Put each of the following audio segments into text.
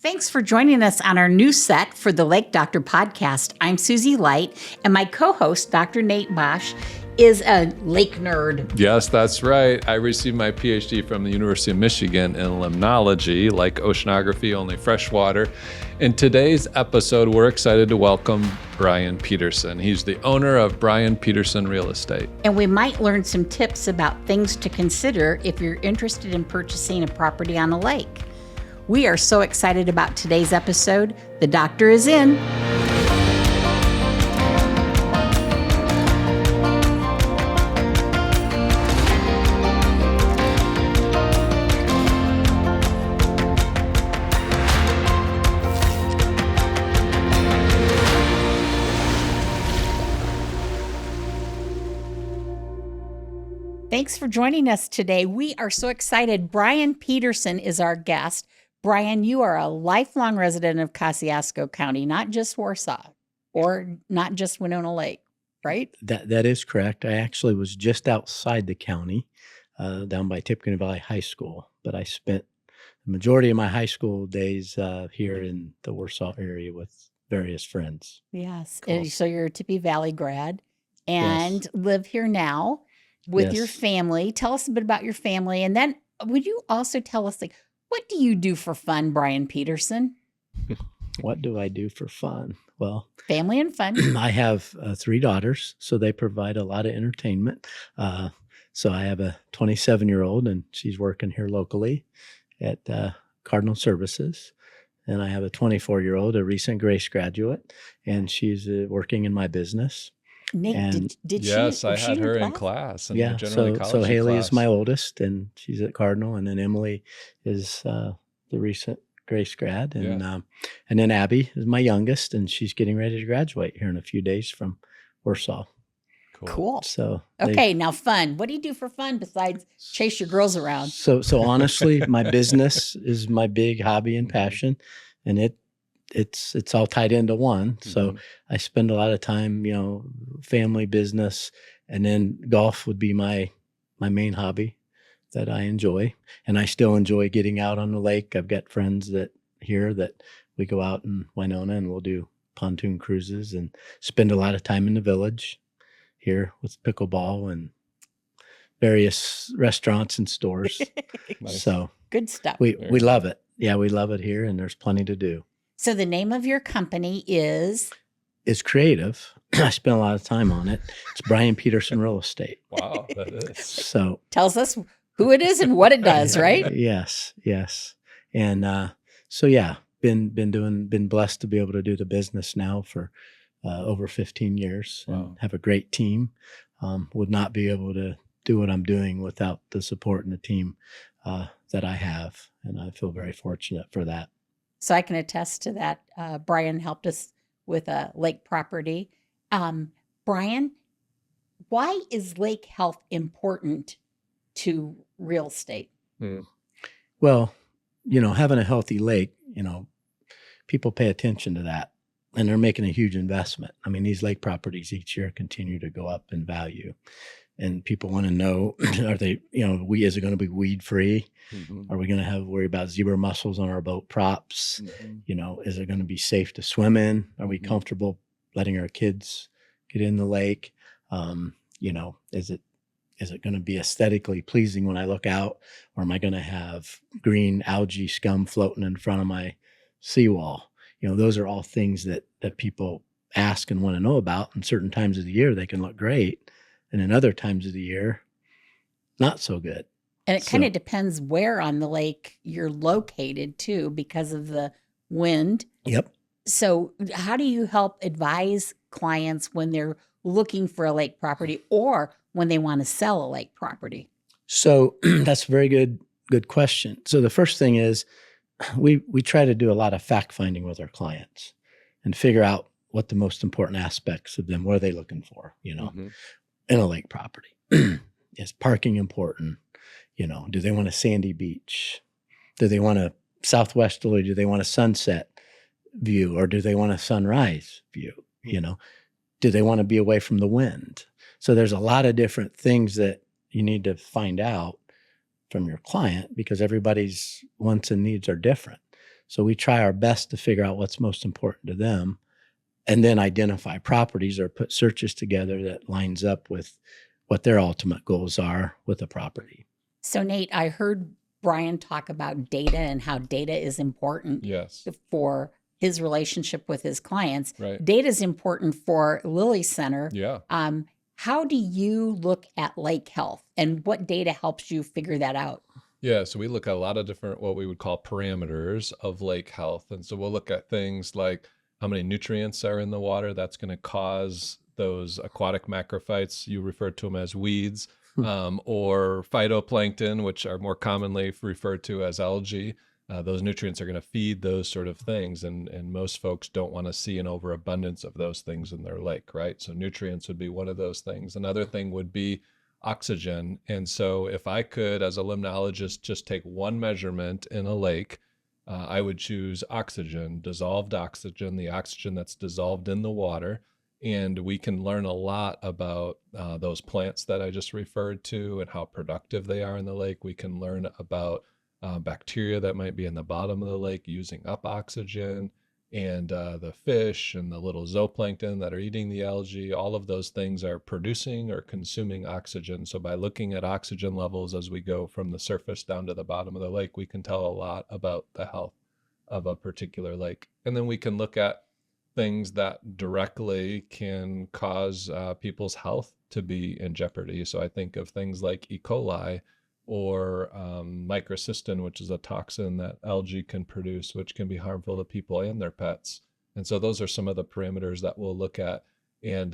Thanks for joining us on our new set for the Lake Doctor podcast. I'm Susie Light, and my co-host, Dr. Nate Bosch, is a lake nerd. Yes, that's right. I received my PhD from the University of Michigan in limnology, like oceanography, only freshwater. In today's episode, we're excited to welcome Brian Peterson. He's the owner of Brian Peterson Real Estate. And we might learn some tips about things to consider if you're interested in purchasing a property on a lake. We are so excited about today's episode. The doctor is in. Thanks for joining us today. We are so excited. Brian Peterson is our guest. Brian, you are a lifelong resident of Kosciusko County, not just Warsaw or not just Winona Lake, right? That is correct. I actually was just outside the county, down by Tippecanoe Valley High School, but I spent the majority of my high school days here in the Warsaw area with various friends. Yes. Cool. And so you're a Tippy Valley grad and live here now with your family. Tell us a bit about your family. And then would you also tell us, like, what do you do for fun, Brian Peterson? What do I do for fun? Well, family and fun. I have 3 daughters, so they provide a lot of entertainment. So I have a 27-year-old, and she's working here locally at Cardinal Services. And I have a 24-year-old, a recent Grace graduate, and she's working in my business. Nate, and did yes, she? I had her in class. Yeah, so Haley is my oldest, and she's at Cardinal, and then Emily is the recent Grace grad, and and then Abby is my youngest, and she's getting ready to graduate here in a few days from Warsaw. Cool. So okay, now fun. What do you do for fun besides chase your girls around? So honestly, my business is my big hobby and passion, and it's all tied into one. So I spend a lot of time, family, business, and then golf would be my main hobby that I enjoy. And I still enjoy getting out on the lake. I've got friends that we go out in Winona and we'll do pontoon cruises and spend a lot of time in the village here with pickleball and various restaurants and stores. Nice. So good stuff. We love it. Yeah, we love it here, and there's plenty to do. So the name of your company is? It's creative. I spent a lot of time on it. It's Brian Peterson Real Estate. Wow, that is. So tells us who it is and what it does, right? Yes. And been blessed to be able to do the business now for over 15 years and have a great team. Would not be able to do what I'm doing without the support and the team that I have, and I feel very fortunate for that. So I can attest to that. Brian helped us with a lake property. Brian, why is lake health important to real estate? Well, having a healthy lake, people pay attention to that, and they're making a huge investment. I mean, these lake properties each year continue to go up in value. And people want to know, are they, is it going to be weed free? Are we going to worry about zebra mussels on our boat props? Is it going to be safe to swim in? Are we comfortable letting our kids get in the lake? Is it going to be aesthetically pleasing when I look out, or am I going to have green algae scum floating in front of my seawall? Those are all things that people ask and want to know about. And certain times of the year, they can look great. And in other times of the year, not so good. And it kind of depends where on the lake you're located too, because of the wind. Yep. So how do you help advise clients when they're looking for a lake property or when they want to sell a lake property? So that's a very good question. So the first thing is we try to do a lot of fact finding with our clients and figure out what the most important aspects of them, what are they looking for, in a lake property. Is parking important? Do they want a sandy beach? Do they want a southwesterly? Do they want a sunset view, or do they want a sunrise view? Do they want to be away from the wind? So there's a lot of different things that you need to find out from your client because everybody's wants and needs are different. So we try our best to figure out what's most important to them and then identify properties or put searches together that lines up with what their ultimate goals are with the property. So Nate, I heard Brian talk about data and how data is important Yes. for his relationship with his clients. Right. Data is important for Lilly Center. Yeah. How do you look at lake health, and what data helps you figure that out? Yeah, so we look at a lot of different, what we would call parameters of lake health. And so we'll look at things like how many nutrients are in the water. That's going to cause those aquatic macrophytes, you referred to them as weeds, or phytoplankton, which are more commonly referred to as algae. Those nutrients are going to feed those sort of things. And most folks don't want to see an overabundance of those things in their lake, right? So nutrients would be one of those things. Another thing would be oxygen. And so if I could, as a limnologist, just take one measurement in a lake, I would choose oxygen, dissolved oxygen, the oxygen that's dissolved in the water. And we can learn a lot about those plants that I just referred to and how productive they are in the lake. We can learn about bacteria that might be in the bottom of the lake using up oxygen, and the fish and the little zooplankton that are eating the algae. All of those things are producing or consuming oxygen. So by looking at oxygen levels as we go from the surface down to the bottom of the lake, we can tell a lot about the health of a particular lake. And then we can look at things that directly can cause people's health to be in jeopardy. So I think of things like E. coli or microcystin, which is a toxin that algae can produce, which can be harmful to people and their pets. And so those are some of the parameters that we'll look at and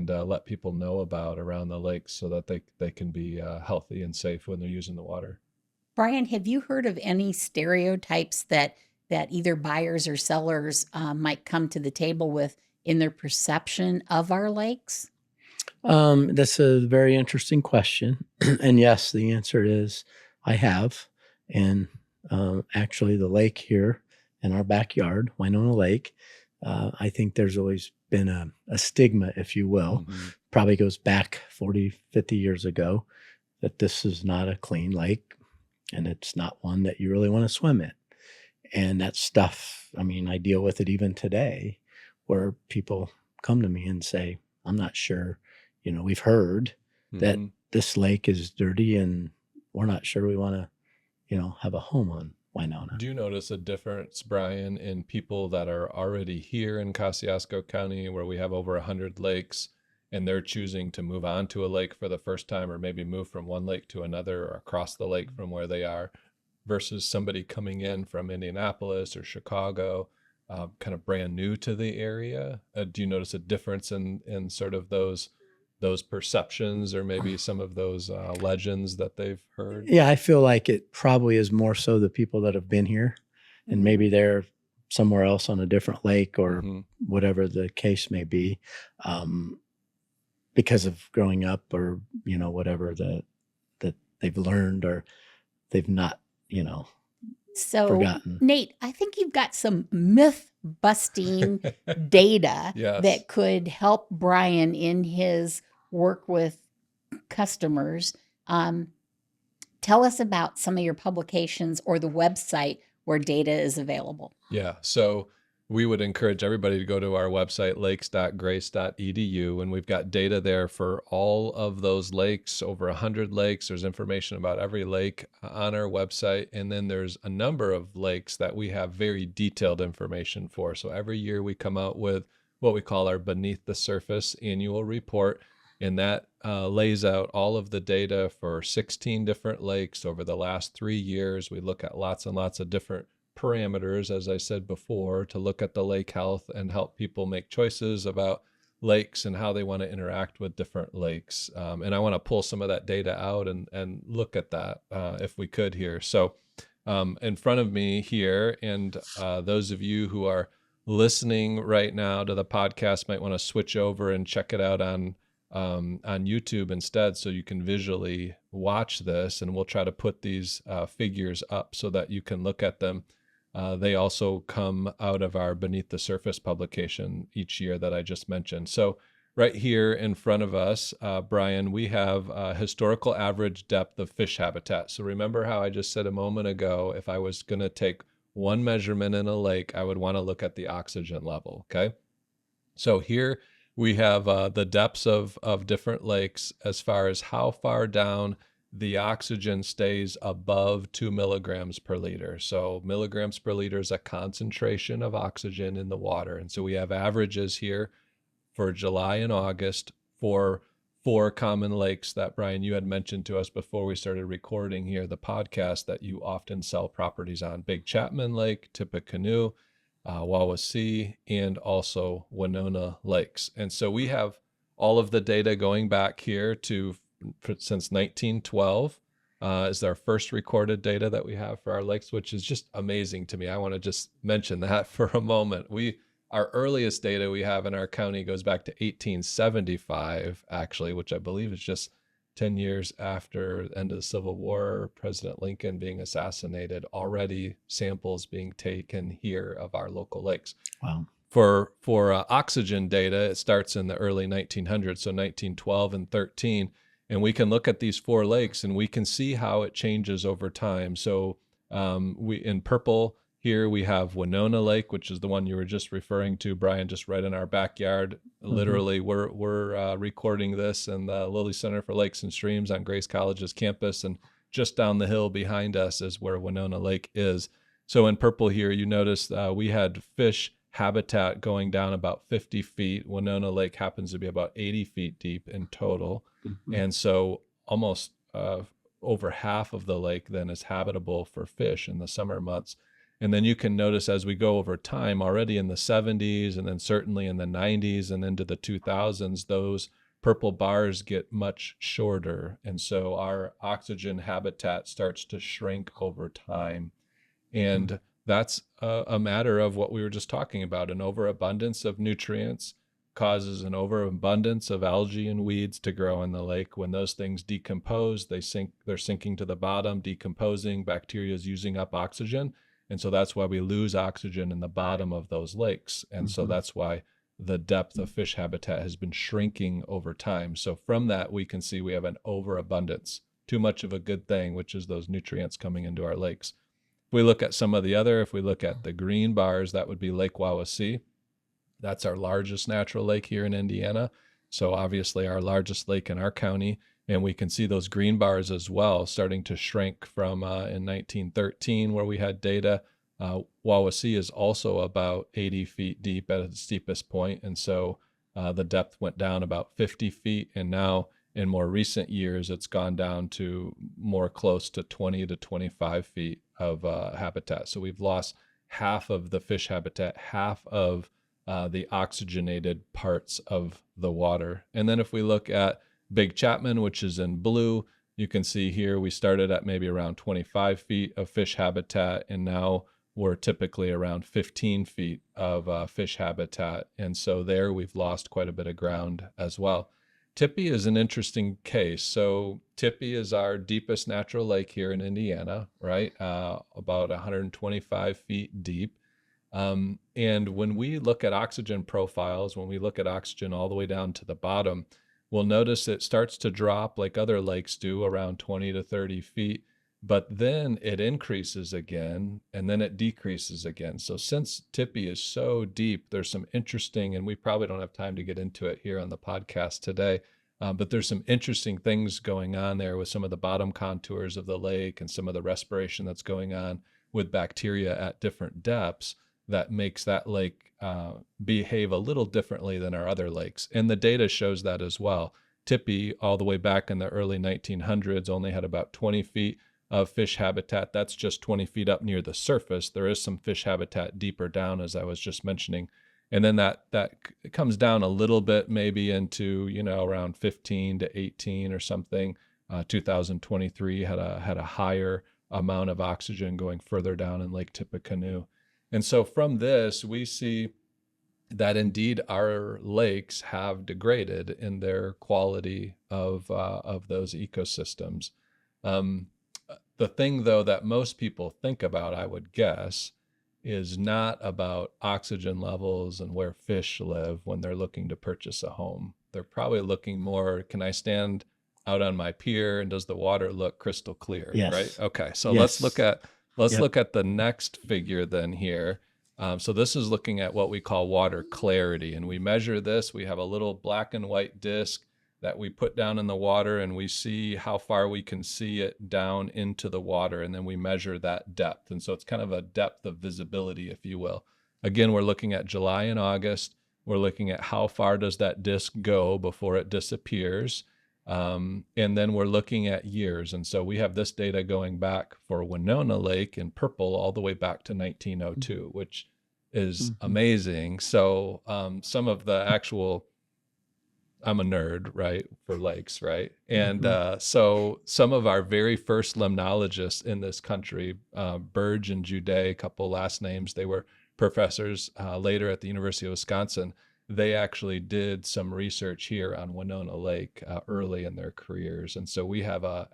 let people know about around the lakes so that they can be healthy and safe when they're using the water. Brian, have you heard of any stereotypes that either buyers or sellers might come to the table with in their perception of our lakes? That's a very interesting question. And yes, the answer is I have. And actually, the lake here in our backyard, Winona Lake, I think there's always been a stigma, if you will, probably goes back 40, 50 years ago, that this is not a clean lake and it's not one that you really want to swim in. And that stuff, I mean, I deal with it even today where people come to me and say, I'm not sure. You know, we've heard that this lake is dirty and we're not sure we want to, you know, have a home on Winona. Do you notice a difference, Brian, in people that are already here in Kosciusko County where we have over 100 lakes and they're choosing to move on to a lake for the first time, or maybe move from one lake to another or across the lake from where they are, versus somebody coming in from Indianapolis or Chicago, kind of brand new to the area? Do you notice a difference in sort of those perceptions or maybe some of those legends that they've heard? Yeah, I feel like it probably is more so the people that have been here and maybe they're somewhere else on a different lake or whatever the case may be, because of growing up or, you know, whatever that they've learned or they've not, you know, forgotten. Nate, I think you've got some myth busting data that could help Brian in his work with customers. Tell us about some of your publications or the website where data is available. Yeah, so we would encourage everybody to go to our website, lakes.grace.edu, and we've got data there for all of those lakes, over 100 lakes. There's information about every lake on our website, and then there's a number of lakes that we have very detailed information for. So every year we come out with what we call our Beneath the Surface annual report, and that lays out all of the data for 16 different lakes over the last 3 years. We look at lots and lots of different parameters, as I said before, to look at the lake health and help people make choices about lakes and how they want to interact with different lakes. And I want to pull some of that data out and look at that if we could here. So in front of me here, and those of you who are listening right now to the podcast might want to switch over and check it out on YouTube instead, so you can visually watch this, and we'll try to put these figures up so that you can look at them. They also come out of our Beneath the Surface publication each year that I just mentioned. So right here in front of us, Brian, we have historical average depth of fish habitat. So remember how I just said a moment ago, if I was going to take one measurement in a lake, I would want to look at the oxygen level, okay? So here we have the depths of different lakes as far as how far down the oxygen stays above 2 milligrams per liter. So milligrams per liter is a concentration of oxygen in the water. And so we have averages here for July and August for 4 common lakes that, Brian, you had mentioned to us before we started recording here the podcast that you often sell properties on: Big Chapman Lake, Tippecanoe, Wawasee, and also Winona Lakes. And so we have all of the data going back here since 1912 is our first recorded data that we have for our lakes, which is just amazing to me. I want to just mention that for a moment. Our earliest data we have in our county goes back to 1875, actually, which I believe is just 10 years after the end of the Civil War, President Lincoln being assassinated, already samples being taken here of our local lakes. Wow. For oxygen data, it starts in the early 1900s, so 1912 and 13, and we can look at these 4 lakes and we can see how it changes over time. So in purple, here we have Winona Lake, which is the one you were just referring to, Brian, just right in our backyard. Mm-hmm. Literally, we're recording this in the Lilly Center for Lakes and Streams on Grace College's campus, and just down the hill behind us is where Winona Lake is. So in purple here, you notice we had fish habitat going down about 50 feet. Winona Lake happens to be about 80 feet deep in total. Mm-hmm. And so almost over half of the lake then is habitable for fish in the summer months. And then you can notice as we go over time, already in the 70s and then certainly in the 90s and into the 2000s, those purple bars get much shorter. And so our oxygen habitat starts to shrink over time. And that's a matter of what we were just talking about. An overabundance of nutrients causes an overabundance of algae and weeds to grow in the lake. When those things decompose, they're sinking to the bottom, decomposing, bacteria is using up oxygen. And so that's why we lose oxygen in the bottom of those lakes. And so that's why the depth of fish habitat has been shrinking over time. So from that, we can see we have an overabundance, too much of a good thing, which is those nutrients coming into our lakes. If we look at if we look at the green bars, that would be Lake Wawasee. That's our largest natural lake here in Indiana. So obviously our largest lake in our county. And we can see those green bars as well starting to shrink from in 1913 where we had data. Wawasee is also about 80 feet deep at its steepest point. And so the depth went down about 50 feet. And now in more recent years, it's gone down to more close to 20 to 25 feet of habitat. So we've lost half of the fish habitat, half of the oxygenated parts of the water. And then if we look at Big Chapman, which is in blue, you can see here we started at maybe around 25 feet of fish habitat, and now we're typically around 15 feet of fish habitat. And so there we've lost quite a bit of ground as well. Tippy is an interesting case. So Tippy is our deepest natural lake here in Indiana, right? About 125 feet deep. And when we look at oxygen profiles, when we look at oxygen all the way down to the bottom, we'll notice it starts to drop like other lakes do around 20 to 30 feet, but then it increases again and then it decreases again. So since Tippy is so deep, there's some interesting, and we probably don't have time to get into it here on the podcast today, but there's some interesting things going on there with some of the bottom contours of the lake and some of the respiration that's going on with bacteria at different depths that makes that lake behave a little differently than our other lakes. And the data shows that as well. Tippy, all the way back in the early 1900s, only had about 20 feet of fish habitat. That's just 20 feet up near the surface. There is some fish habitat deeper down, as I was just mentioning. And then that comes down a little bit, maybe into, around 15 to 18 or something. 2023 had a higher amount of oxygen going further down in Lake Tippecanoe. And so from this, we see that indeed our lakes have degraded in their quality of those ecosystems. The thing, though, that most people think about, I would guess, is not about oxygen levels and where fish live when they're looking to purchase a home. they're probably looking more, can I stand out on my pier and does the water look crystal clear? Yes. Right. Okay. So Yes. let's Yep. look at the next figure then here. So this is looking at what we call water clarity, and we measure this. We have a little black and white disc that we put down in the water, and we see how far we can see it down into the water, and then we measure that depth. And so it's kind of a depth of visibility, if you will. Again, we're looking at July and August. We're looking at how far does that disc go before it disappears. And then we're looking at years. And so we have this data going back for Winona Lake in purple all the way back to 1902, which is amazing. So some of the actual, I'm a nerd, right, for lakes, right? And so some of our very first limnologists in this country, Burge and Jude, a couple last names, they were professors later at the University of Wisconsin. They actually did some research here on Winona Lake early in their careers. And so we have a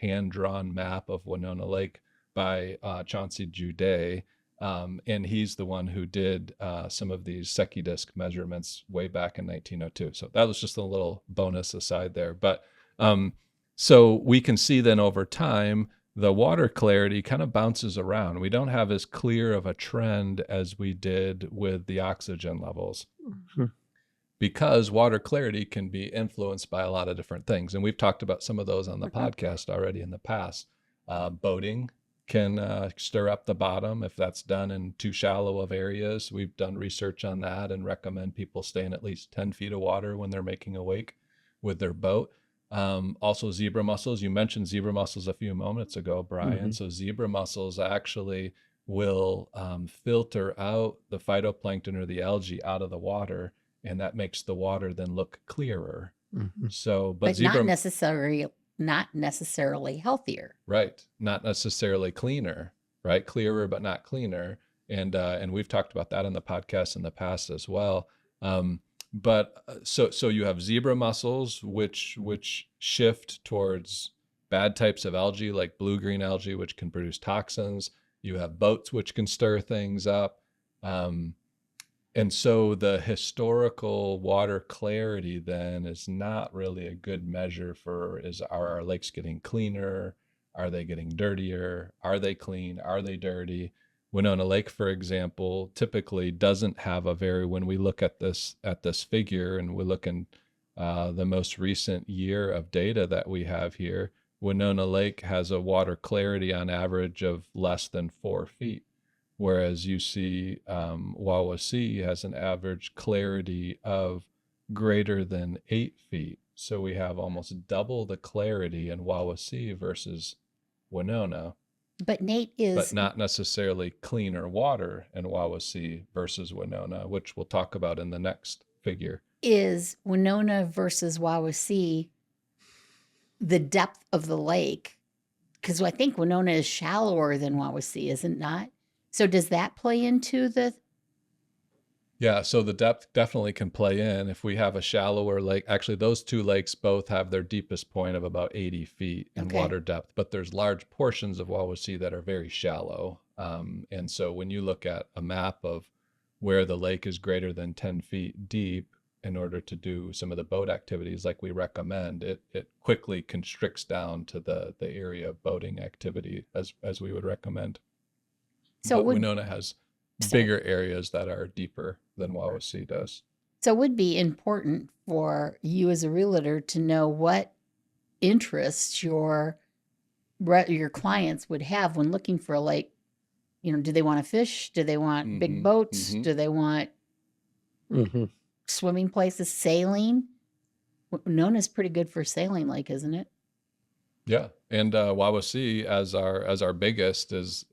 hand-drawn map of Winona Lake by Chauncey Jude. And he's the one who did some of these Secchi disc measurements way back in 1902. So that was just a little bonus aside there. But so we can see then over time, the water clarity kind of bounces around. We don't have as clear of a trend as we did with the oxygen levels. Because water clarity can be influenced by a lot of different things. And we've talked about some of those on the podcast already in the past. Boating can stir up the bottom if that's done in too shallow of areas. We've done research on that and recommend people stay in at least 10 feet of water when they're making a wake with their boat. Also zebra mussels. You mentioned zebra mussels a few moments ago, Brian. So zebra mussels actually will filter out the phytoplankton or the algae out of the water, and that makes the water then look clearer. So, but zebra, not necessarily healthier. right? Not necessarily cleaner, right? Clearer, but not cleaner. And we've talked about that in the podcast in the past as well. But so you have zebra mussels, which shift towards bad types of algae like blue-green algae, which can produce toxins. You have boats, which can stir things up. And so the historical water clarity then is not really a good measure for are our lakes getting cleaner? Are they getting dirtier? Are they clean? Are they dirty? Winona Lake, for example, typically doesn't have when we look at this figure and we look in the most recent year of data that we have here, Winona Lake has a water clarity on average of less than 4 feet. Whereas you see Wawasee has an average clarity of greater than 8 feet. So we have almost double the clarity in Wawasee versus Winona. But Nate but not necessarily cleaner water in Wawasee versus Winona, which we'll talk about in the next figure. Is Winona versus Wawasee the depth of the lake? Because I think Winona is shallower than Wawasee, is it not? So does that play into the? Yeah, so the depth definitely can play in. If we have a shallower lake, actually those two lakes both have their deepest point of about 80 feet in water depth, but there's large portions of Wawasee that are very shallow. And so when you look at a map of where the lake is greater than 10 feet deep, in order to do some of the boat activities like we recommend, it quickly constricts down to the area of boating activity as we would recommend. So Winona has bigger areas that are deeper than Wawasee does. So it would be important for you as a realtor to know what interests your clients would have when looking for a lake. You know, do they want to fish? Do they want big boats? Do they want swimming places, sailing? Winona's pretty good for sailing lake, isn't it? Yeah, and Wawasee as our biggest is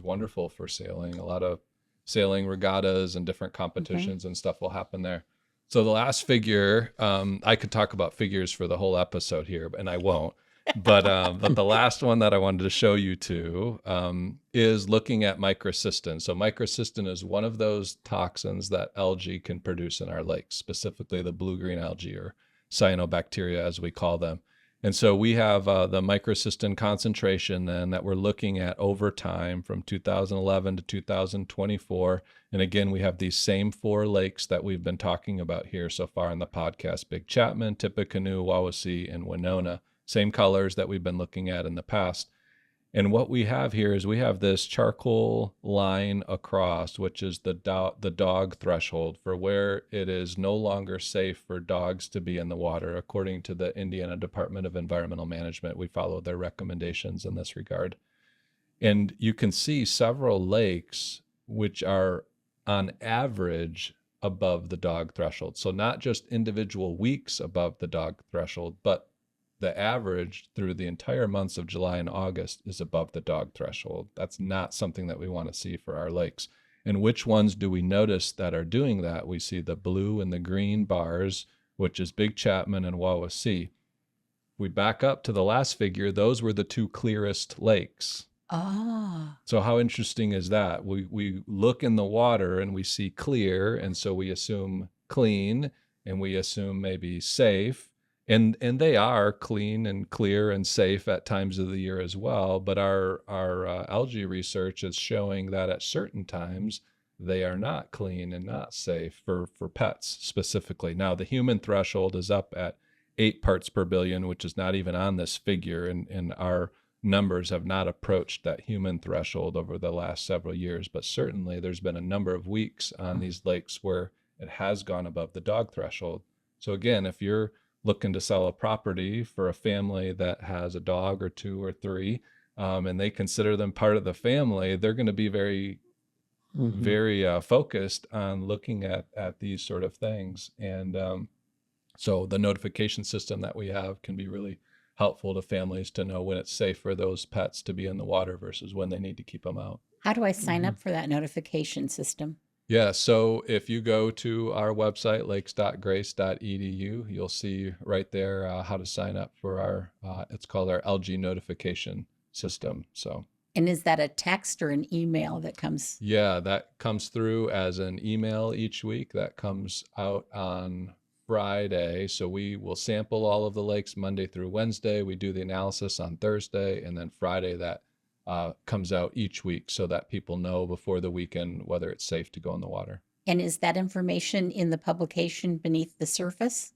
wonderful for sailing. A lot of sailing regattas and different competitions and stuff will happen there. So the last figure, I could talk about figures for the whole episode here, and I won't. But the last one that I wanted to show you is looking at microcystin. So microcystin is one of those toxins that algae can produce in our lakes, specifically the blue-green algae or cyanobacteria as we call them. And so we have the microcystin concentration then that we're looking at over time from 2011 to 2024. And again, we have these same 4 lakes that we've been talking about here so far in the podcast: Big Chapman, Tippecanoe, Wawasee, and Winona. Same colors that we've been looking at in the past. And what we have here is we have this charcoal line across, which is the dog threshold for where it is no longer safe for dogs to be in the water. According to the Indiana Department of Environmental Management, we follow their recommendations in this regard. And you can see several lakes which are on average above the dog threshold. So not just individual weeks above the dog threshold, but the average through the entire months of July and August is above the dog threshold. That's not something that we want to see for our lakes. And which ones do we notice that are doing that? We see the blue and the green bars, which is Big Chapman and Wawasee. We back up to the last figure. Those were the 2 clearest lakes. Ah. So how interesting is that? We look in the water and we see clear, and so we assume clean, and we assume maybe safe. And they are clean and clear and safe at times of the year as well. But our algae research is showing that at certain times they are not clean and not safe for pets specifically. Now, the human threshold is up at 8 parts per billion, which is not even on this figure. And our numbers have not approached that human threshold over the last several years. But certainly there's been a number of weeks on these lakes where it has gone above the dog threshold. So again, if you're looking to sell a property for a family that has a dog or 2 or 3, and they consider them part of the family, they're going to be very, very focused on looking at these sort of things. And so the notification system that we have can be really helpful to families to know when it's safe for those pets to be in the water versus when they need to keep them out. How do I sign up for that notification system? Yeah, so if you go to our website, lakes.grace.edu, you'll see right there how to sign up for our, it's called our algae notification system. So, And is that a text or an email that comes? yeah, that comes through as an email each week. That comes out on Friday. So we will sample all of the lakes Monday through Wednesday. We do the analysis on Thursday, and then Friday that comes out each week so that people know before the weekend whether it's safe to go in the water. And is that information in the publication beneath the surface?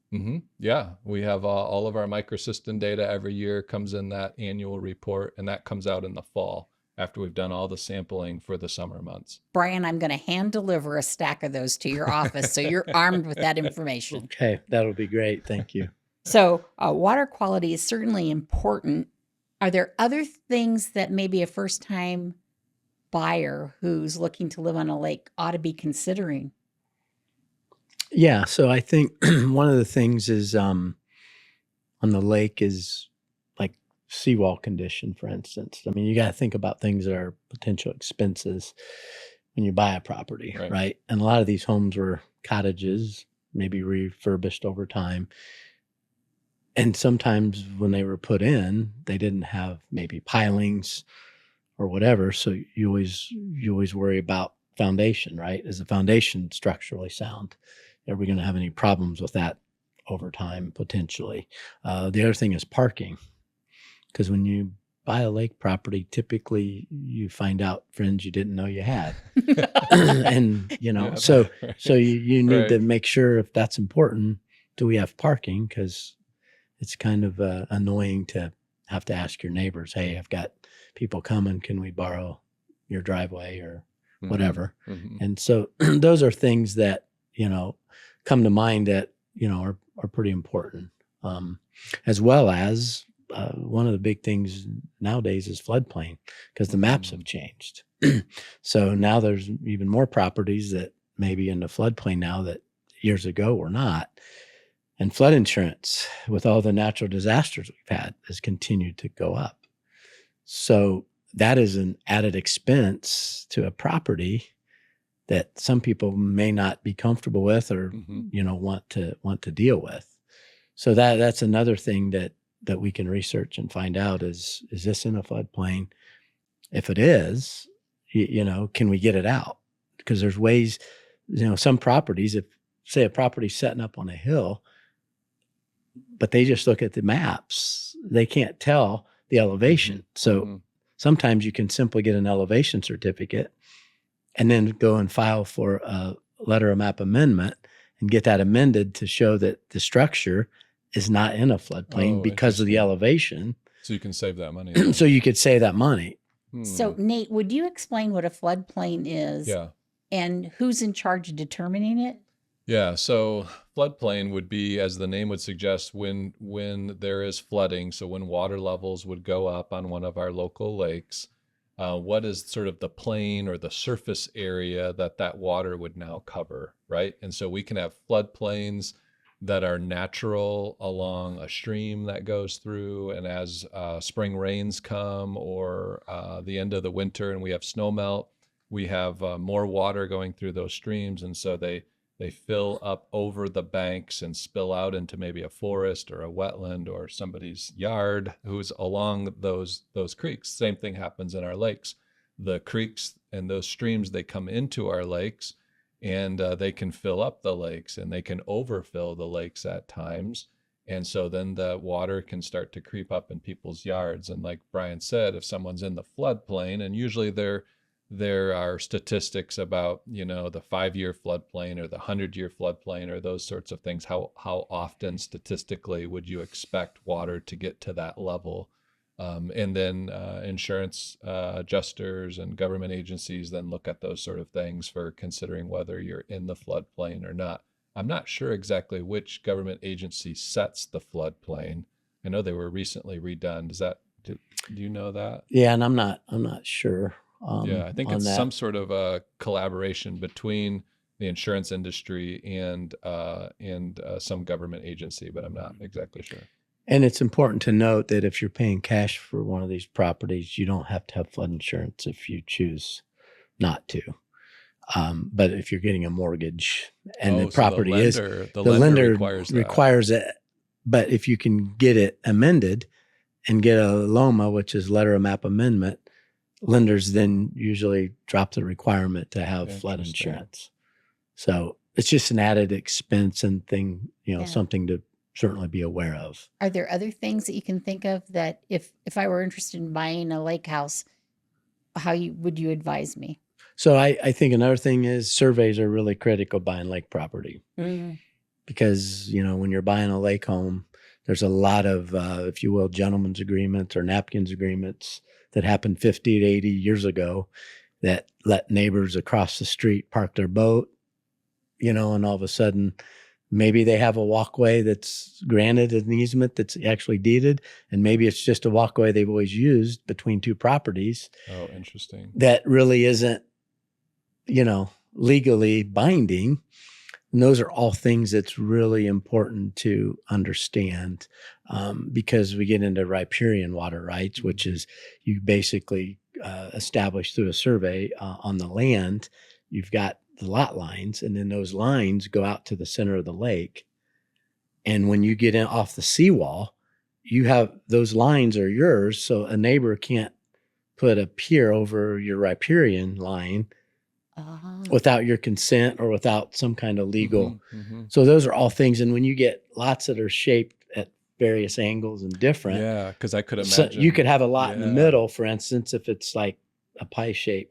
Yeah, we have all of our microcystin data every year comes in that annual report, and that comes out in the fall after we've done all the sampling for the summer months. Brian, I'm going to hand deliver a stack of those to your office so you're armed with that information. Okay, that'll be great. Thank you. So water quality is certainly important. Are there other things that maybe a first-time buyer who's looking to live on a lake ought to be considering? Yeah, so I think one of the things is on the lake is like seawall condition, for instance. I mean, you got to think about things that are potential expenses when you buy a property, right? And a lot of these homes were cottages, maybe refurbished over time. And sometimes when they were put in, they didn't have maybe pilings or whatever. So you always worry about foundation, right? Is the foundation structurally sound? Are we going to have any problems with that over time, potentially? The other thing is parking. Because when you buy a lake property, typically you find out friends you didn't know you had. And, so you need to make sure, if that's important, do we have parking? Because it's kind of annoying to have to ask your neighbors, hey, I've got people coming, can we borrow your driveway or whatever? And so those are things that, come to mind that, are pretty important. As well as one of the big things nowadays is floodplain, because the maps have changed. So now there's even more properties that may be in the floodplain now that years ago were not. And flood insurance, with all the natural disasters we've had, has continued to go up. So that is an added expense to a property that some people may not be comfortable with or want to deal with. So that's another thing that we can research and find out is this in a floodplain? If it is, can we get it out? Because there's ways, some properties, if say a property's setting up on a hill, but they just look at the maps they can't tell the elevation. So sometimes you can simply get an elevation certificate and then go and file for a letter of map amendment and get that amended to show that the structure is not in a floodplain because of the elevation. So you can save that money. So you could save that money. So Nate, would you explain what a floodplain is? Yeah. And who's in charge of determining it? Yeah, so floodplain would be, as the name would suggest, when there is flooding. So when water levels would go up on one of our local lakes, what is sort of the plain or the surface area that water would now cover, right? And so we can have floodplains that are natural along a stream that goes through, and as spring rains come or the end of the winter and we have snow melt, we have more water going through those streams, and so they fill up over the banks and spill out into maybe a forest or a wetland or somebody's yard who's along those creeks. Same thing happens in our lakes. The creeks and those streams, they come into our lakes, and they can fill up the lakes, and they can overfill the lakes at times. And so then the water can start to creep up in people's yards. And like Brian said, if someone's in the floodplain, and usually there are statistics about, the 5-year floodplain or the 100-year floodplain or those sorts of things. How often statistically would you expect water to get to that level? And then insurance adjusters and government agencies then look at those sort of things for considering whether you're in the floodplain or not. I'm not sure exactly which government agency sets the floodplain. I know they were recently redone. Do you know that? Yeah, and I'm not sure. I think it's some sort of a collaboration between the insurance industry and some government agency, but I'm not exactly sure. And it's important to note that if you're paying cash for one of these properties, you don't have to have flood insurance if you choose not to. But if you're getting a mortgage and the property the lender requires it. But if you can get it amended and get a LOMA, which is letter of map amendment, lenders then usually drop the requirement to have flood insurance. So it's just an added expense and thing, something to certainly be aware of. Are there other things that you can think of that if I were interested in buying a lake house, would you advise me? So I think another thing is surveys are really critical buying lake property. Because, when you're buying a lake home, there's a lot of, if you will, gentlemen's agreements or napkins agreements that happened 50 to 80 years ago that let neighbors across the street park their boat, and all of a sudden maybe they have a walkway that's granted an easement that's actually deeded, and maybe it's just a walkway they've always used between two properties. Oh, interesting. That really isn't, legally binding. And those are all things that's really important to understand because we get into riparian water rights, which is you basically establish through a survey on the land. You've got the lot lines, and then those lines go out to the center of the lake. And when you get in off the seawall, you have those lines are yours. So a neighbor can't put a pier over your riparian line without your consent or without some kind of legal. So those are all things. And when you get lots that are shaped at various angles and different. Yeah, because I could imagine. So you could have a lot in the middle, for instance, if it's like a pie shape,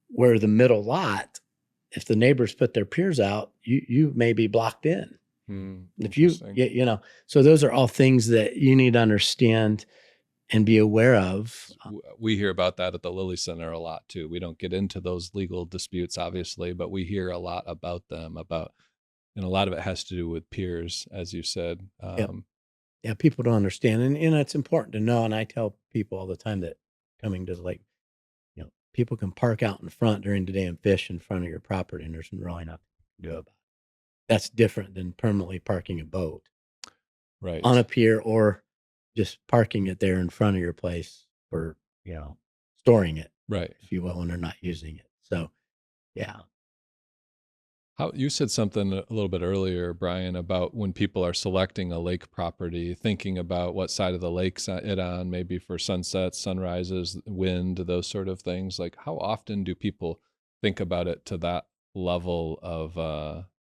where the middle lot, if the neighbors put their piers out, you may be blocked in. If you, so those are all things that you need to understand and be aware of. We hear about that at the Lilly Center a lot too. We don't get into those legal disputes, obviously, but we hear a lot about them, and a lot of it has to do with piers, as you said. Yeah, people don't understand. And it's important to know. And I tell people all the time that coming to the lake, people can park out in front during the day and fish in front of your property, and there's really nothing to do about it. That's different than permanently parking a boat on a pier or just parking it there in front of your place for, storing it, if you will, when they're not using it. So, yeah. You said something a little bit earlier, Brian, about when people are selecting a lake property, thinking about what side of the lake's it on, maybe for sunsets, sunrises, wind, those sort of things. Like, how often do people think about it to that level of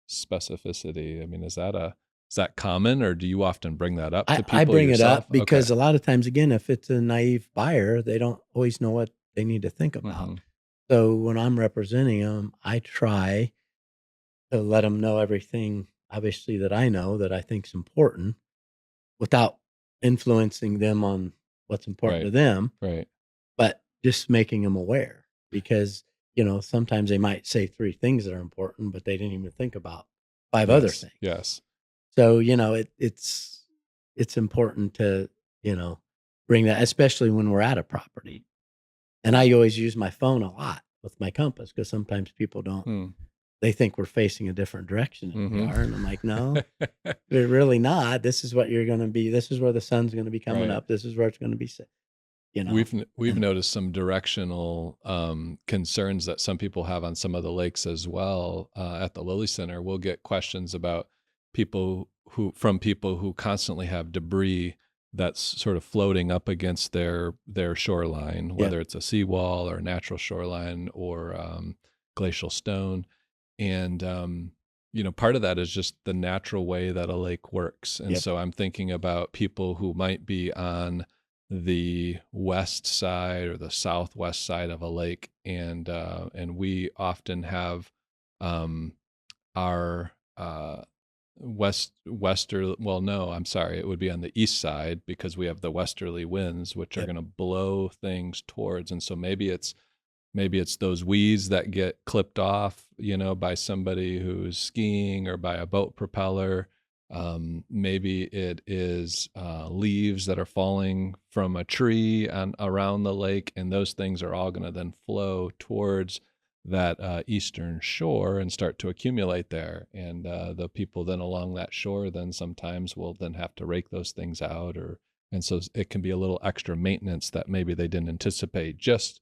specificity? I mean, is that Is that common, or do you often bring that up to people I bring yourself? it up because Okay. a lot of times, again, if it's a naive buyer, they don't always know what they need to think about. Mhm. So when I'm representing them, I try to let them know everything, obviously, that I know that I think is important without influencing them on what's important to Right. them, Right. but just making them aware because, sometimes they might say 3 things that are important, but they didn't even think about 5 other Yes. things. Yes. So, it's important to, you know, bring that, especially when we're at a property. And I always use my phone a lot with my compass because sometimes people don't, Hmm. they think we're facing a different direction than we Mhm. are. And I'm like, no, we're really not. This is what you're going to be. This is where the sun's going to be coming Right. up. This is where it's going to be, We've and noticed some directional concerns that some people have on some of the lakes as well. At the Lilly Center, we'll get questions about people who constantly have debris that's sort of floating up against their shoreline, yeah, whether it's a seawall or a natural shoreline or glacial stone. And part of that is just the natural way that a lake works. And yep, so I'm thinking about people who might be on the west side or the southwest side of a lake, and we often have um, our well, no, I'm sorry, it would be on the east side because we have the westerly winds, which are yep, going to blow things towards, and so maybe it's those weeds that get clipped off, by somebody who's skiing or by a boat propeller. Maybe it is leaves that are falling from a tree and around the lake, and those things are all going to then flow towards that eastern shore and start to accumulate there. And the people then along that shore then sometimes will then have to rake those things out, and so it can be a little extra maintenance that maybe they didn't anticipate just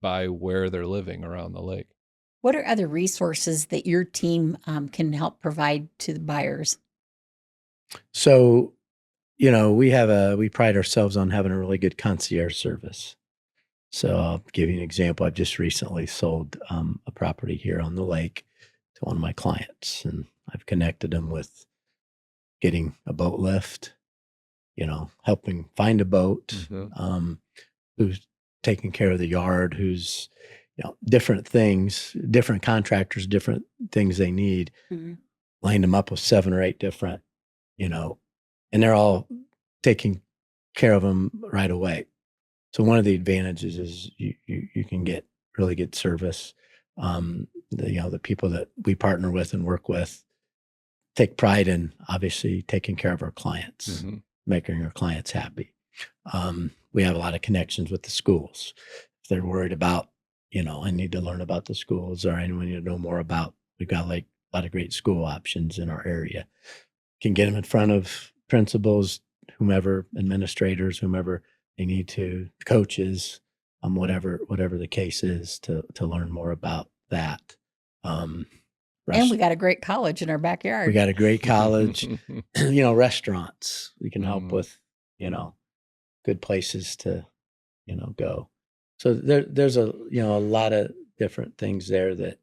by where they're living around the lake. What are other resources that your team can help provide to the buyers? So, we pride ourselves on having a really good concierge service. So I'll give you an example. I've just recently sold a property here on the lake to one of my clients, and I've connected them with getting a boat lift, helping find a boat, Hmm. who's taking care of the yard, who's, different things, different contractors, different things they need, Mhm. lined them up with 7 or 8 different, you know, and they're all taking care of them right away. So one of the advantages is you can get really good service. The people that we partner with and work with take pride in obviously taking care of our clients, Hmm. making our clients happy. We have a lot of connections with the schools. If they're worried about, I need to learn about the schools or anyone you know more about, we've got like a lot of great school options in our area. Can get them in front of principals, whomever, administrators, whomever they need to, coaches, whatever the case is, to learn more about that. Um, And we rest, got a great college in our we backyard. got a great college, restaurants we can help Hmm. with, good places to, go. So there's a lot of different things there that,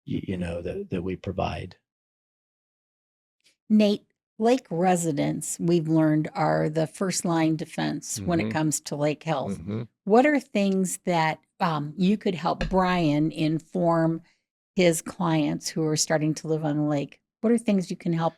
that we provide. Nate, lake residents, we've learned, are the first line defense when it Hmm. comes to lake health. Hmm. What are things that you could help Brian inform his clients who are starting to live on the lake? What are things you can help?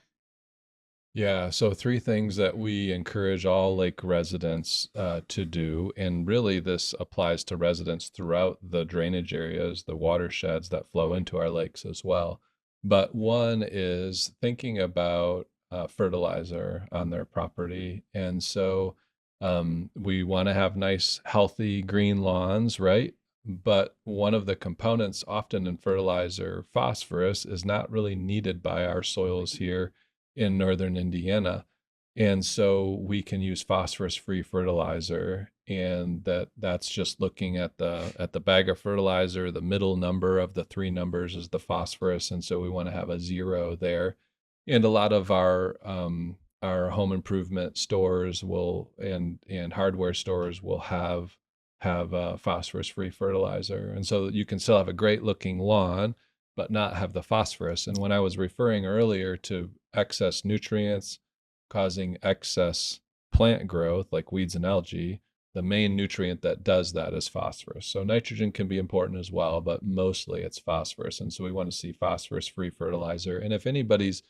Yeah, so 3 things that we encourage all lake residents to do, and really this applies to residents throughout the drainage areas, the watersheds that flow into our lakes as well. But one is thinking about fertilizer on their property. And so we want to have nice, healthy green lawns, right? But one of the components often in fertilizer, phosphorus, is not really needed by our soils here in northern Indiana. And so we can use phosphorus-free fertilizer, and that's just looking at the bag of fertilizer. The middle number of the 3 numbers is the phosphorus, and so we want to have a 0 there. And a lot of our home improvement stores will and hardware stores will have phosphorus-free fertilizer, and so you can still have a great looking lawn, but not have the phosphorus. And when I was referring earlier to excess nutrients causing excess plant growth, like weeds and algae, the main nutrient that does that is phosphorus. So nitrogen can be important as well, but mostly it's phosphorus. And so we want to see phosphorus-free fertilizer. And if anybody's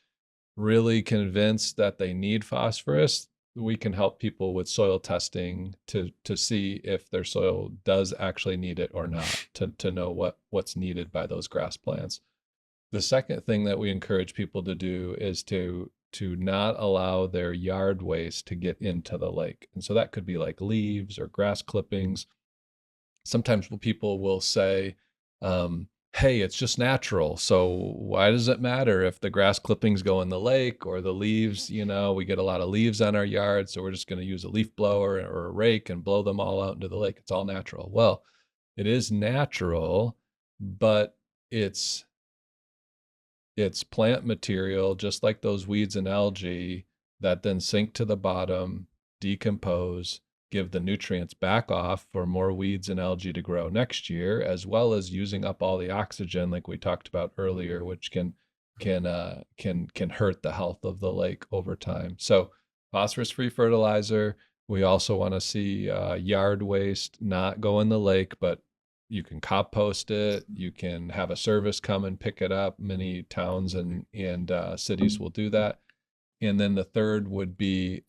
really convinced that they need phosphorus, we can help people with soil testing to see if their soil does actually need it or not, to know what's needed by those grass plants. The second thing that we encourage people to do is to not allow their yard waste to get into the lake. And so that could be like leaves or grass clippings. Sometimes people will say, hey, it's just natural, so why does it matter if the grass clippings go in the lake or the leaves? We get a lot of leaves on our yard, so we're just going to use a leaf blower or a rake and blow them all out into the lake. It's all natural. Well, it is natural, but it's plant material, just like those weeds and algae, that then sink to the bottom, decompose, give the nutrients back off for more weeds and algae to grow next year, as well as using up all the oxygen, like we talked about earlier, which can hurt the health of the lake over time. So phosphorus-free fertilizer. We also want to see yard waste not go in the lake, but you can compost it. You can have a service come and pick it up. Many towns and cities will do that. And then the third would be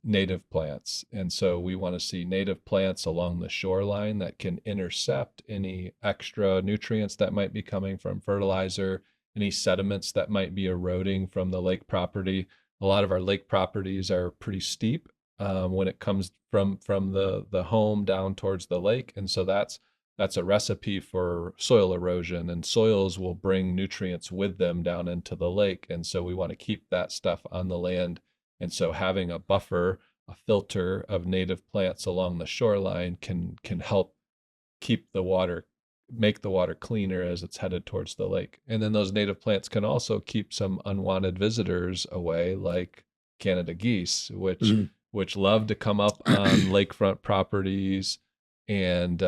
native plants. And so we want to see native plants along the shoreline that can intercept any extra nutrients that might be coming from fertilizer, any sediments that might be eroding from the lake property. A lot of our lake properties are pretty steep when it comes from the home down towards the lake. And so that's a recipe for soil erosion, and soils will bring nutrients with them down into the lake. And so we want to keep that stuff on the land. And so having a buffer, a filter of native plants along the shoreline can help keep the water, make the water cleaner as it's headed towards the lake. And then those native plants can also keep some unwanted visitors away, like Canada geese, which love to come up on lakefront properties and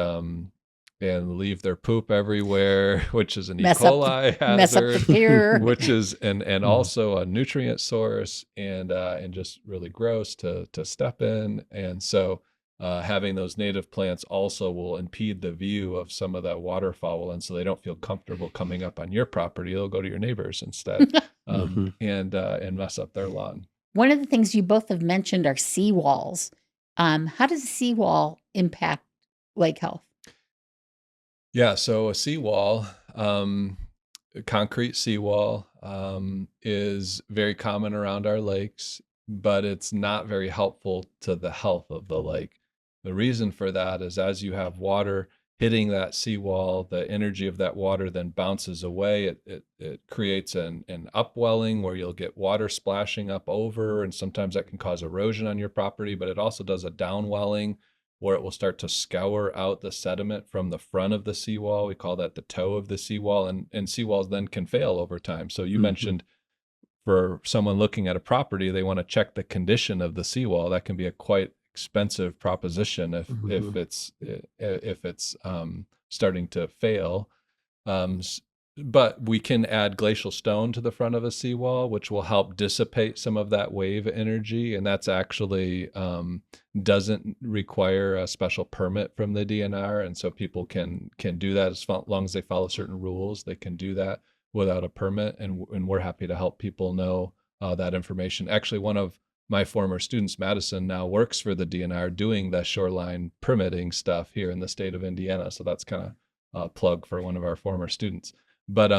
leave their poop everywhere, which is an E. coli hazard, mess up the pier. which is and also a nutrient source, and just really gross to step in. And so having those native plants also will impede the view of some of that waterfowl, and so they don't feel comfortable coming up on your property. They'll go to your neighbors instead, and mess up their lawn. One of the things you both have mentioned are seawalls. How does a seawall impact lake health? Yeah, so a seawall, a concrete seawall, is very common around our lakes, but it's not very helpful to the health of the lake. The reason for that is as you have water hitting that seawall, the energy of that water then bounces away. It creates an upwelling where you'll get water splashing up over, and sometimes that can cause erosion on your property, but it also does a downwelling where it will start to scour out the sediment from the front of the seawall. We call that the toe of the seawall, and seawalls then can fail over time. So you mentioned for someone looking at a property, they want to check the condition of the seawall. That can be a quite expensive proposition if it's starting to fail. But we can add glacial stone to the front of a seawall, which will help dissipate some of that wave energy. And that's actually doesn't require a special permit from the DNR. And so people can do that as long as they follow certain rules. They can do that without a permit. And we're happy to help people know that information. Actually, one of my former students, Madison, now works for the DNR doing the shoreline permitting stuff here in the state of Indiana. So that's kind of a plug for one of our former students. But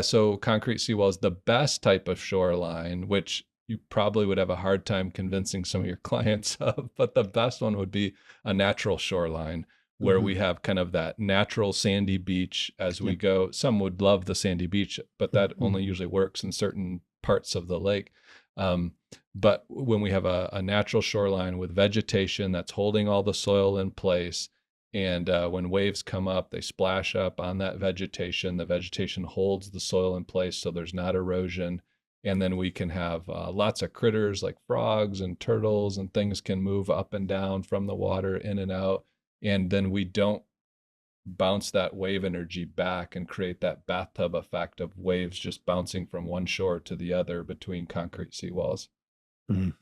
so concrete seawall is the best type of shoreline, which you probably would have a hard time convincing some of your clients of, but the best one would be a natural shoreline where we have kind of that natural sandy beach as we go. Some would love the sandy beach, but that only usually works in certain parts of the lake. But when we have a natural shoreline with vegetation that's holding all the soil in place, and when waves come up, they splash up on that vegetation. The vegetation holds the soil in place so there's not erosion. And then we can have lots of critters like frogs and turtles and things can move up and down from the water in and out. And then we don't bounce that wave energy back and create that bathtub effect of waves just bouncing from one shore to the other between concrete seawalls.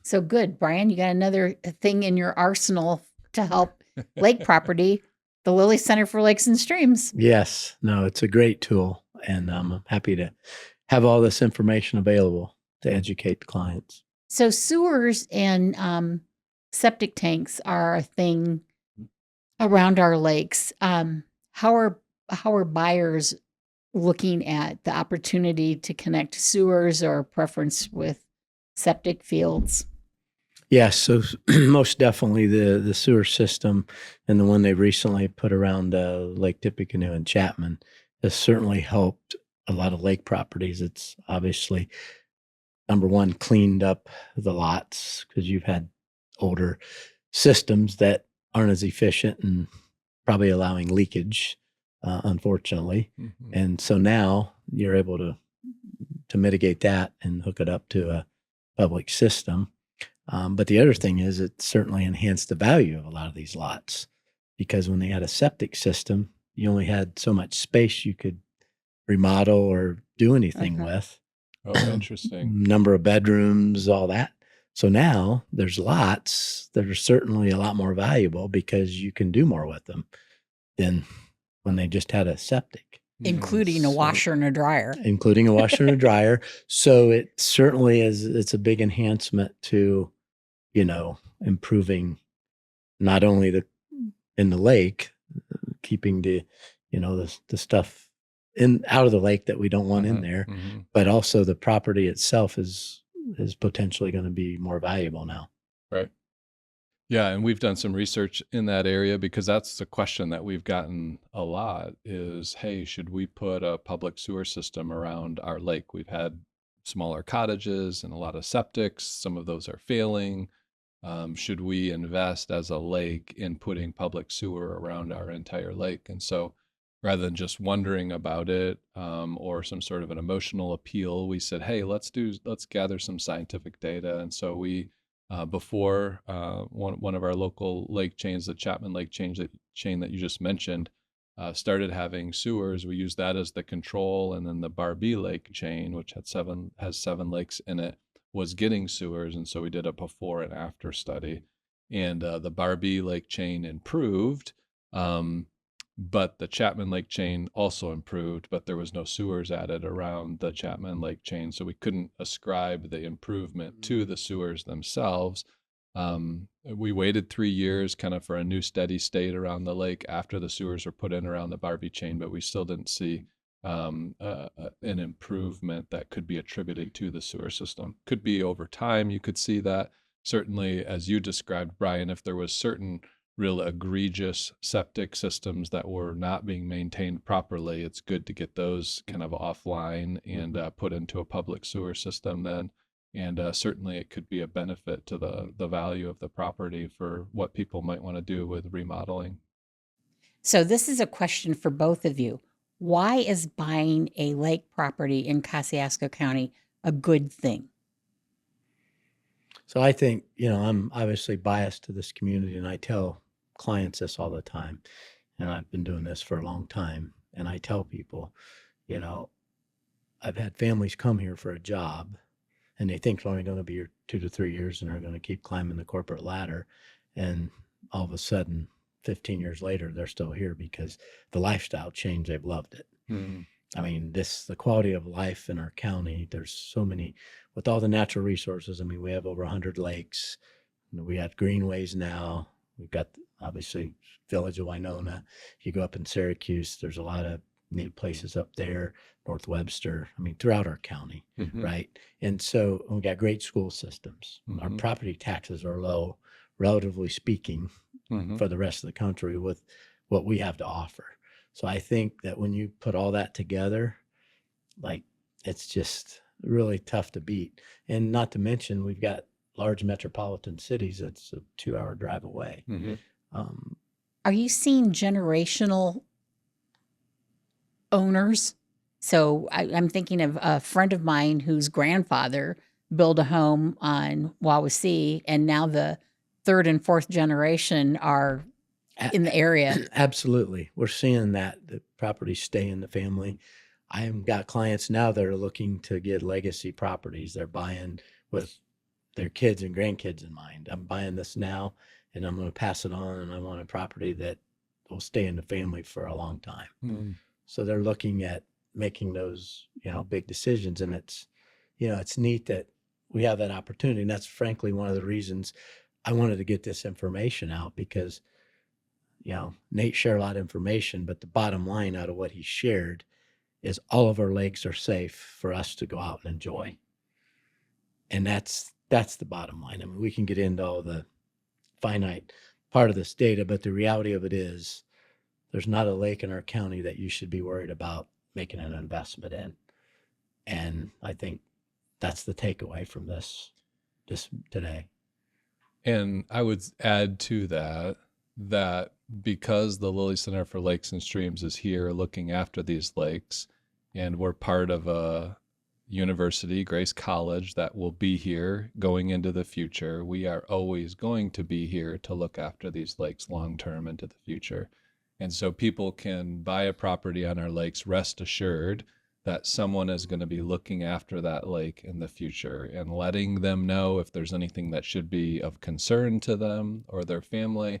So good, Brian. You got another thing in your arsenal to help lake property, the Lilly Center for Lakes and Streams. Yes, no, it's a great tool, and I'm happy to have all this information available to educate the clients. So sewers and septic tanks are a thing around our lakes. How are buyers looking at the opportunity to connect sewers or preference with septic fields? Yes, so most definitely the sewer system and the one they recently put around Lake Tippecanoe and Chapman has certainly helped a lot of lake properties. It's obviously, number one, cleaned up the lots because you've had older systems that aren't as efficient and probably allowing leakage, unfortunately. Mm-hmm. And so now you're able to mitigate that and hook it up to a public system. But the other thing is it certainly enhanced the value of a lot of these lots because when they had a septic system, you only had so much space you could remodel or do anything with. Oh, interesting. Number of bedrooms, all that. So now there's lots that are certainly a lot more valuable because you can do more with them than when they just had a septic. Including a washer and a dryer. Including a washer and a dryer. So it certainly it's a big enhancement to, improving not only in the lake, keeping the stuff out of the lake that we don't want in there, but also the property itself is potentially going to be more valuable now. Right. Yeah, and we've done some research in that area because that's the question that we've gotten a lot is, hey, should we put a public sewer system around our lake? We've had smaller cottages and a lot of septics. Some of those are failing. Should we invest as a lake in putting public sewer around our entire lake? And so rather than just wondering about it or some sort of an emotional appeal, we said, hey, let's gather some scientific data. And so we before one of our local lake chains, the Chapman Lake chain that you just mentioned, started having sewers. We used that as the control, and then the Barbie Lake chain, which has 7 lakes in it, was getting sewers, and so we did a before and after study, and the Barbie Lake chain improved. But the Chapman Lake chain also improved, but there was no sewers added around the Chapman Lake chain. So we couldn't ascribe the improvement to the sewers themselves. We waited 3 years kind of for a new steady state around the lake after the sewers were put in around the Barbie chain, but we still didn't see an improvement that could be attributed to the sewer system. Could be over time, you could see that. Certainly, as you described, Brian, if there was certain real egregious septic systems that were not being maintained properly, it's good to get those kind of offline and put into a public sewer system then. And certainly it could be a benefit to the value of the property for what people might want to do with remodeling. So this is a question for both of you. Why is buying a lake property in Kosciusko County a good thing? So I think, I'm obviously biased to this community, and I tell clients this all the time, and I've been doing this for a long time, and I tell people, I've had families come here for a job and they think they're only going to be here 2 to 3 years and they're going to keep climbing the corporate ladder, and all of a sudden 15 years later they're still here because the lifestyle changed. They've loved it. I mean, the quality of life in our county, there's so many, with all the natural resources. I mean, we have over 100 lakes, we have greenways now. We've got, obviously, Village of Winona. You go up in Syracuse, there's a lot of neat places up there, North Webster, throughout our county, right? And so we got great school systems. Our property taxes are low, relatively speaking, for the rest of the country with what we have to offer. So I think that when you put all that together, it's just really tough to beat. And not to mention, we've got large metropolitan cities that's a 2-hour drive away. Are you seeing generational owners? So I'm thinking of a friend of mine whose grandfather built a home on Wawasee, and now the 3rd and 4th generation are in the area. Absolutely. We're seeing that the properties stay in the family. I have got clients now that are looking to get legacy properties. They're buying with their kids and grandkids in mind. I'm buying this now and I'm going to pass it on, and I want a property that will stay in the family for a long time. Mm. So they're looking at making those, big decisions. And it's, it's neat that we have that opportunity. And that's frankly one of the reasons I wanted to get this information out, because, Nate shared a lot of information, but the bottom line out of what he shared is all of our lakes are safe for us to go out and enjoy. And that's the bottom line. I mean, we can get into all the finite part of this data, but the reality of it is there's not a lake in our county that you should be worried about making an investment in. And I think that's the takeaway from this today. And I would add to that because the Lilly Center for Lakes and Streams is here looking after these lakes, and we're part of a university, Grace College, that will be here going into the future. We are always going to be here to look after these lakes long-term into the future. And so people can buy a property on our lakes, rest assured that someone is going to be looking after that lake in the future and letting them know if there's anything that should be of concern to them or their family,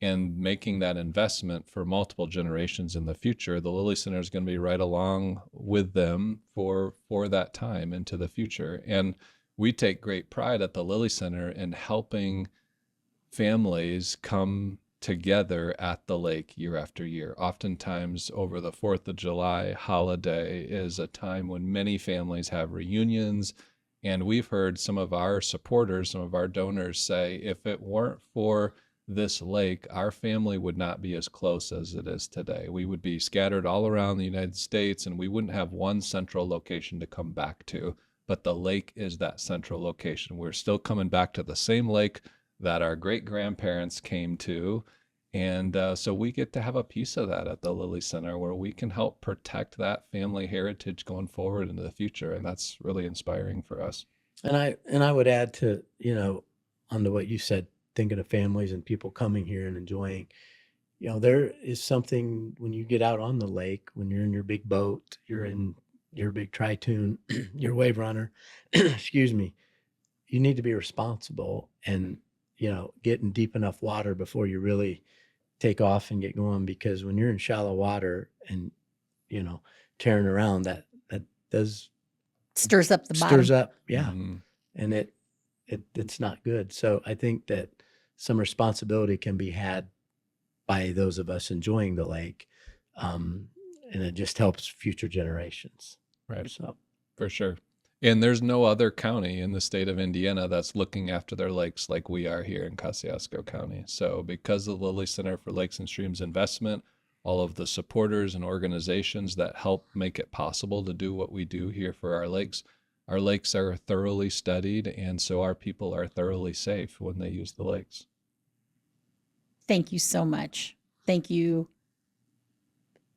and making that investment for multiple generations in the future. The Lilly Center is going to be right along with them for that time into the future. And we take great pride at the Lilly Center in helping families come together at the lake year after year. Oftentimes over the 4th of July holiday is a time when many families have reunions. And we've heard some of our supporters, some of our donors say, if it weren't for this lake, our family would not be as close as it is today. We would be scattered all around the United States, and we wouldn't have one central location to come back to. But the lake is that central location. We're still coming back to the same lake that our great-grandparents came to. And so we get to have a piece of that at the Lilly Center, where we can help protect that family heritage going forward into the future. And that's really inspiring for us. And I would add to, onto what you said, thinking of families and people coming here and enjoying, there is something when you get out on the lake, when you're in your big boat, you're in your big Tri-Tune, your wave runner, excuse me, you need to be responsible and, get in deep enough water before you really take off and get going. Because when you're in shallow water and, tearing around, that does Stirs up the bottom. stirs up. Yeah. Mm-hmm. And it's not good. So I think that some responsibility can be had by those of us enjoying the lake. And it just helps future generations. Right. So For sure. And there's no other county in the state of Indiana that's looking after their lakes like we are here in Kosciusko County. So because of the Lilly Center for Lakes and Streams investment, all of the supporters and organizations that help make it possible to do what we do here for our lakes are thoroughly studied, and so our people are thoroughly safe when they use the lakes. Thank you so much. Thank you.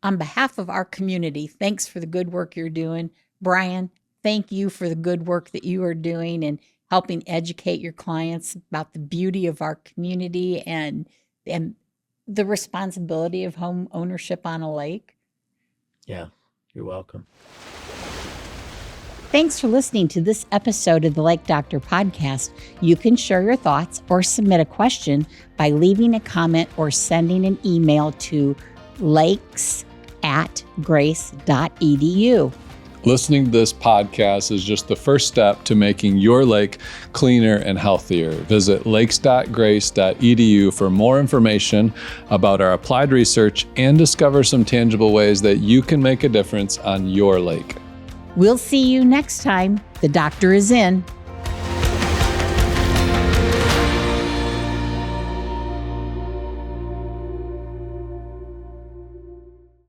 On behalf of our community, thanks for the good work you're doing. Brian, thank you for the good work that you are doing and helping educate your clients about the beauty of our community and the responsibility of home ownership on a lake. yeah, you're welcome. Thanks for listening to this episode of the Lake Doctor podcast. You can share your thoughts or submit a question by leaving a comment or sending an email to lakes@grace.edu. Listening to this podcast is just the first step to making your lake cleaner and healthier. Visit lakes.grace.edu for more information about our applied research and discover some tangible ways that you can make a difference on your lake. We'll see you next time. The doctor is in.